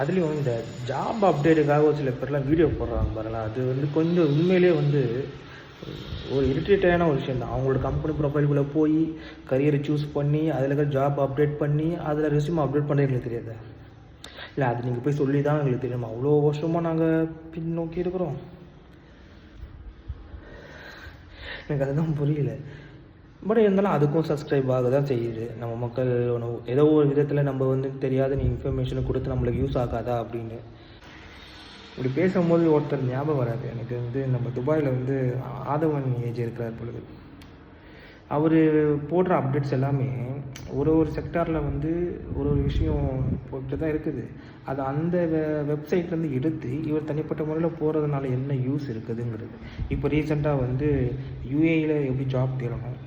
அதுலேயும் இந்த ஜாப் அப்டேட்டுக்காக ஒரு சில பேர்லாம் வீடியோ போடுறாங்க பாருங்களா, அது வந்து கொஞ்சம் உண்மையிலே வந்து ஒரு இரிட்டேட்டான ஒரு விஷயம் தான். அவங்களோட கம்பெனி ப்ரொஃபைலுக்குள்ளே போய் கரியரை சூஸ் பண்ணி அதில் இருக்கிற ஜாப் அப்டேட் பண்ணி அதில் ரெஸ்யூம் அப்டேட் பண்ண எங்களுக்கு தெரியாது. இல்லை அது நீங்கள் போய் சொல்லி தான் எங்களுக்கு தெரியுமா, அவ்வளோ வருஷமாக நாங்கள் பின்னோக்கி இருக்கிறோம். எனக்கு அதுதான் புரியல. பட் இருந்தாலும் அதுக்கும் சப்ஸ்கிரைப் ஆக தான் செய்யுது. நம்ம மக்கள் ஏதோ ஒரு விதத்தில் நம்ம வந்து தெரியாத இன்ஃபர்மேஷனை கொடுத்து நம்மளுக்கு யூஸ் ஆகாதா அப்படின்னு. இப்படி பேசும்போது ஒருத்தர் ஞாபகம் வராது எனக்கு வந்து, நம்ம துபாயில் வந்து ஆதவன் ஏஜ் இருக்கிறார் பொழுது. அவர் போடுற அப்டேட்ஸ் எல்லாமே ஒரு செக்டாரில் வந்து ஒரு விஷயம் போட்டு தான் இருக்குது. அது அந்த வெப்சைட்லேருந்து எடுத்து இவர் தனிப்பட்ட முறையில் போகிறதுனால என்ன யூஸ் இருக்குதுங்கிறது. இப்போ ரீசெண்டாக வந்து யூஏயில் எப்படி ஜாப் தேடணும்,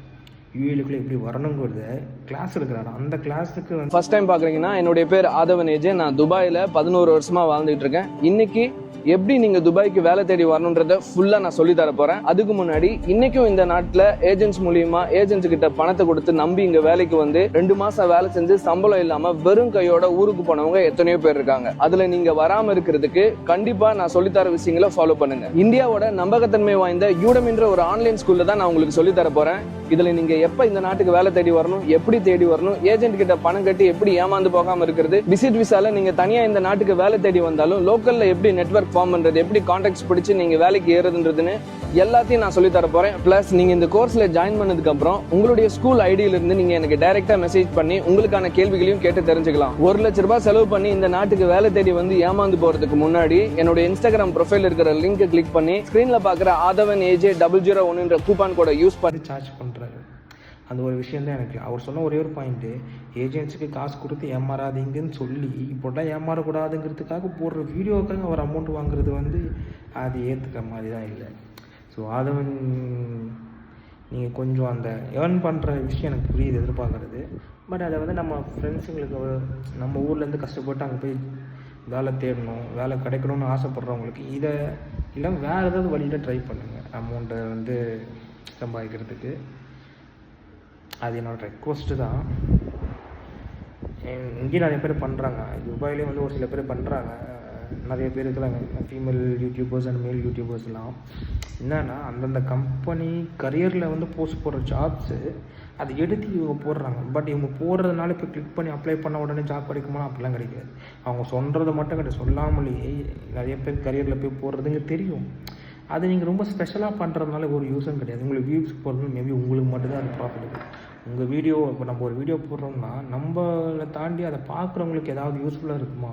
யூஏலுக்குள்ளே எப்படி வரணுங்கிறத கிளாஸ் எடுக்கிறாரு. அந்த கிளாஸுக்கு வந்து ஃபர்ஸ்ட் டைம் பார்க்குறீங்கன்னா, என்னுடைய பேர் ஆதவன் ஏஜே. நான் துபாயில் 11 வருஷமாக வாழ்ந்துகிட்டு இருக்கேன். இன்னைக்கு எப்படி நீங்க துபாய்க்கு வேலை தேடி வரணுன்றத ஃபுல்லா நான் சொல்லி தர போறேன். அதுக்கு முன்னாடி இன்னைக்கும் இந்த நாட்டுல ஏஜென்ட்ஸ் மூலியமா ஏஜென்ட்ஸ் கிட்ட பணத்தை கொடுத்து நம்பி இங்க வேலைக்கு வந்து 2 மாசம் வேலை செஞ்சு சம்பளம் இல்லாம வெறும் கையோட ஊருக்கு போனவங்க எத்தனையோ பேர் இருக்காங்க. அதுல நீங்க வராம இருக்கிறதுக்கு கண்டிப்பா நான் சொல்லித்தர விஷயங்களை ஃபாலோ பண்ணுங்க. இந்தியாவோட நம்பகத்தன்மை வாய்ந்த யூடமின்ற ஒரு ஆன்லைன் ஸ்கூல்ல தான் நான் உங்களுக்கு சொல்லி தர போறேன். இதுல நீங்க எப்ப இந்த நாட்டுக்கு வேலை தேடி வரணும், எப்படி தேடி வரணும், ஏஜென்ட் கிட்ட பணம் கட்டி எப்படி ஏமாந்து போகாம இருக்கிறது, விசிட் விசால நீங்க தனியா இந்த நாட்டுக்கு வேலை தேடி வந்தாலும் லோக்கல்ல எப்படி நெட்வொர்க் ஃபார்ம் பண்றது, எப்படி கான்டாக்ட்ஸ் பிடிச்சு நீங்க வேலைக்கு ஏறதுன்றதுன்னு எல்லாத்தையும் நான் சொல்லி தர போறேன். பிளஸ் நீங்க இந்த கோர்ஸ்ல ஜாயின் பண்ணதுக்கு அப்புறம் உங்களுடைய ஸ்கூல் ஐடியில இருந்து நீங்க எனக்கு டைரக்டா மெசேஜ் பண்ணி உங்களுக்கான கேள்விகளையும் கேட்டு தெரிஞ்சுக்கலாம். 1 லட்ச ரூபாய் செலவு பண்ணி இந்த நாட்டுக்கு வேலை தேடி வந்து ஏமாந்து போறதுக்கு முன்னாடி என்னோட இன்ஸ்டாகிராம் ப்ரொஃபைல் இருக்கிற லிங்கை கிளிக் பண்ணி ஸ்கிரீன்ல பாக்குற ஆதவன் ஏஜே 001 கூப்பான் கோட யூஸ் பண்ணி சார்ஜ் பண்றாரு. அந்த ஒரு விஷயம் தான் எனக்கு அவர் சொன்ன ஒரே ஒரு பாயிண்ட்டு, ஏஜென்ட்ஸுக்கு காசு கொடுத்து ஏமாறாதீங்கன்னு சொல்லி இப்போலாம் ஏமாறக்கூடாதுங்கிறதுக்காக போடுற வீடியோக்காக அவர் அமௌண்ட் வாங்குறது வந்து அது ஏற்றுக்கிற மாதிரி தான் இல்லை. ஸோ ஆதவன் நீங்கள் கொஞ்சம் அந்த ஏர்ன் பண்ணுற விஷயம் எனக்கு புரியுது, எதிர்பார்க்குறது. பட் அதை வந்து நம்ம ஃப்ரெண்ட்ஸுங்களுக்கு நம்ம ஊர்லேருந்து கஷ்டப்பட்டு அங்கே போய் வேலை தேடணும், வேலை கிடைக்கணும்னு ஆசைப்பட்றவங்களுக்கு இதை இல்லை வேறு ஏதாவது வழியில் ட்ரை பண்ணுங்கள் அமௌண்ட்டை வந்து சம்பாதிக்கிறதுக்கு. அது என்னோடய ரெக்வஸ்ட்டு தான். இங்கேயும் நிறைய பேர் பண்ணுறாங்க, துபாயிலையும் வந்து ஒரு சில பேர் பண்ணுறாங்க. நிறைய பேர் இருக்கிறாங்க ஃபீமேல் யூடியூபர்ஸ் அண்ட் மேல் யூடியூபர்ஸ்லாம். என்னென்னா அந்தந்த கம்பெனி கரியரில் வந்து போஸ்ட் போடுற ஜாப்ஸு அதை எடுத்து இவங்க போடுறாங்க. பட் இவங்க போடுறதுனால இப்போ கிளிக் பண்ணி அப்ளை பண்ண உடனே ஜாப் கிடைக்குமா, அப்படிலாம் கிடைக்காது. அவங்க சொல்கிறத மட்டும் கிடையாது, சொல்லாமலேயே நிறைய பேர் கரியரில் போய் போடுறதுங்க தெரியும். அது நீங்கள் ரொம்ப ஸ்பெஷலாக பண்ணுறதுனால ஒரு யூஸும் கிடையாது. உங்களுக்கு வியூஸ் போடுறது மேபி உங்களுக்கு மட்டும்தான் அது ப்ராஃபிட். உங்கள் வீடியோ இப்போ நம்ம ஒரு வீடியோ போடுறோம்னா நம்மளை தாண்டி அதை பார்க்குறவங்களுக்கு ஏதாவது யூஸ்ஃபுல்லாக இருக்குமா,